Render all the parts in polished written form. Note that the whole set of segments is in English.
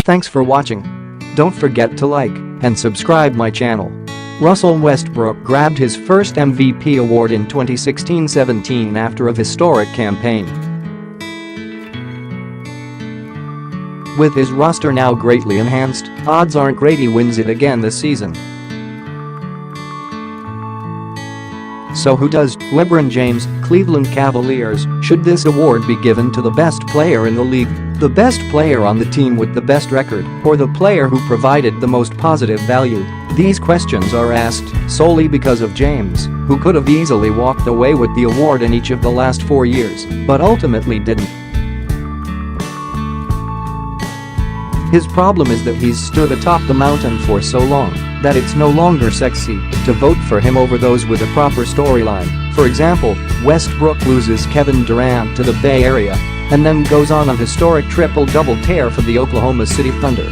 Thanks for watching. Don't forget to like and subscribe my channel. Russell Westbrook grabbed his first MVP award in 2016-17 after a historic campaign. With his roster now greatly enhanced, odds aren't great he wins it again this season. So who does? LeBron James, Cleveland Cavaliers. Should this award be given to the best player in the league, the best player on the team with the best record, or the player who provided the most positive value? These questions are asked solely because of James, who could have easily walked away with the award in each of the last 4 years, but ultimately didn't. His problem is that he's stood atop the mountain for so long that it's no longer sexy to vote for him over those with a proper storyline. For example, Westbrook loses Kevin Durant to the Bay Area and then goes on a historic triple-double tear for the Oklahoma City Thunder.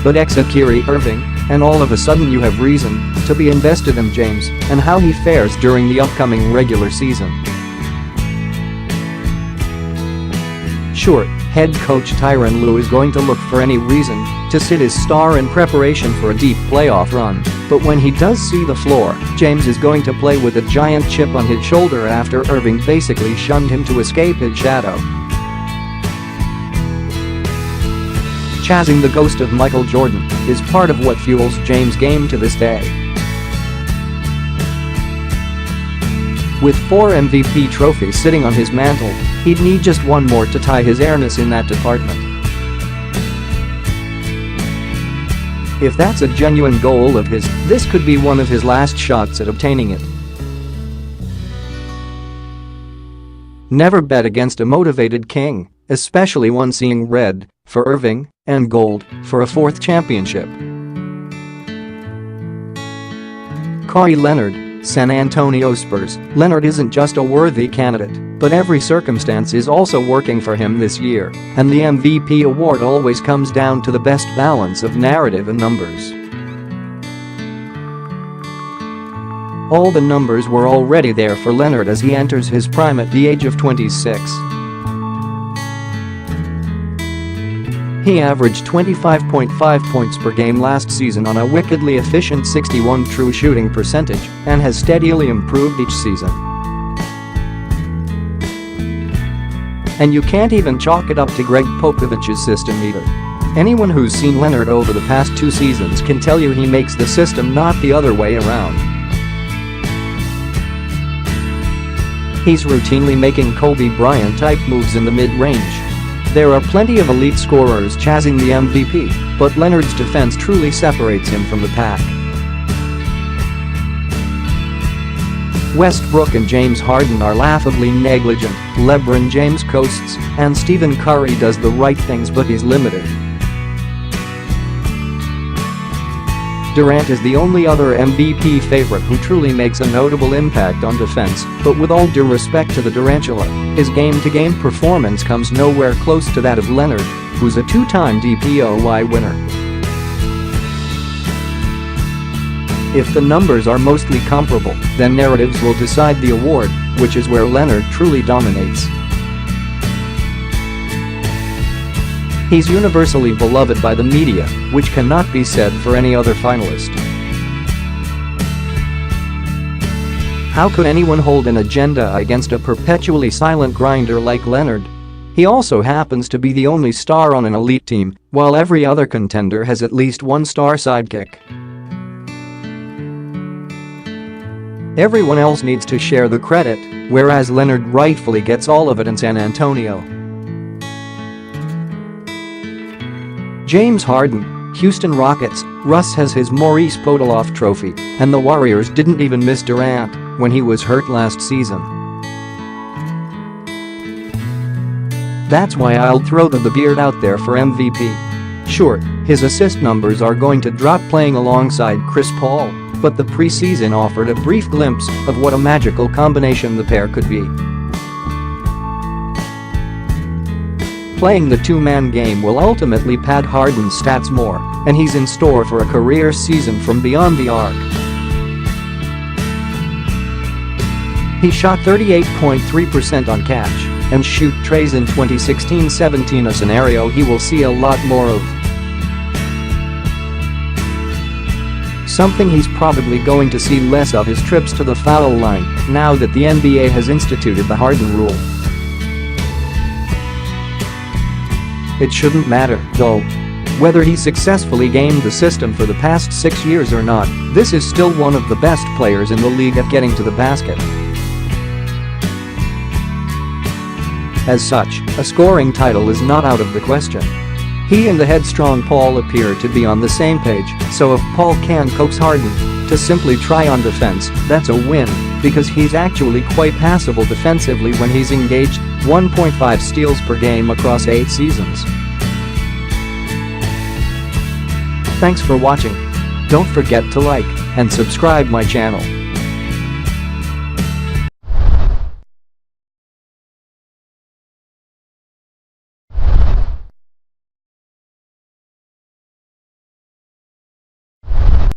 But Kyrie Irving, and all of a sudden you have reason to be invested in James and how he fares during the upcoming regular season. Sure, head coach Tyronn Lue is going to look for any reason to sit his star in preparation for a deep playoff run, but when he does see the floor, James is going to play with a giant chip on his shoulder after Irving basically shunned him to escape his shadow. Chasing the ghost of Michael Jordan is part of what fuels James' game to this day. With 4 MVP trophies sitting on his mantle, he'd need just one more to tie his airness in that department. If that's a genuine goal of his, this could be one of his last shots at obtaining it. Never bet against a motivated king, especially one seeing red for Irving and gold for a 4th championship. Kawhi Leonard, San Antonio Spurs. Leonard isn't just a worthy candidate, but every circumstance is also working for him this year, and the MVP award always comes down to the best balance of narrative and numbers. All the numbers were already there for Leonard as he enters his prime at the age of 26. He averaged 25.5 points per game last season on a wickedly efficient 61 true shooting percentage and has steadily improved each season. And you can't even chalk it up to Greg Popovich's system either. Anyone who's seen Leonard over the past 2 seasons can tell you he makes the system, not the other way around. He's routinely making Kobe Bryant-type moves in the mid-range. There are plenty of elite scorers chasing the MVP, but Leonard's defense truly separates him from the pack. Westbrook and James Harden are laughably negligent, LeBron James coasts, and Stephen Curry does the right things but he's limited. Durant is the only other MVP favorite who truly makes a notable impact on defense, but with all due respect to the Durantula, his game-to-game performance comes nowhere close to that of Leonard, who's a 2-time DPOY winner. If the numbers are mostly comparable, then narratives will decide the award, which is where Leonard truly dominates. He's universally beloved by the media, which cannot be said for any other finalist. How could anyone hold an agenda against a perpetually silent grinder like Leonard? He also happens to be the only star on an elite team, while every other contender has at least one star sidekick. Everyone else needs to share the credit, whereas Leonard rightfully gets all of it in San Antonio. James Harden, Houston Rockets. Russ has his Maurice Podoloff trophy, and the Warriors didn't even miss Durant when he was hurt last season. That's why I'll throw the beard out there for MVP. Sure, his assist numbers are going to drop playing alongside Chris Paul, but the preseason offered a brief glimpse of what a magical combination the pair could be. Playing the 2-man game will ultimately pad Harden's stats more, and he's in store for a career season from beyond the arc. He shot 38.3% on catch, and shoot trays in 2016-17, a scenario he will see a lot more of. Something he's probably going to see less of is trips to the foul line, now that the NBA has instituted the Harden rule. It shouldn't matter, though. Whether he successfully gamed the system for the past 6 years or not, this is still one of the best players in the league at getting to the basket. As such, a scoring title is not out of the question. He and the headstrong Paul appear to be on the same page, so if Paul can coax Harden to simply try on defense, that's a win, because he's actually quite passable defensively when he's engaged. 1.5 steals per game across 8 seasons. Thanks for watching. Don't forget to like and subscribe my channel.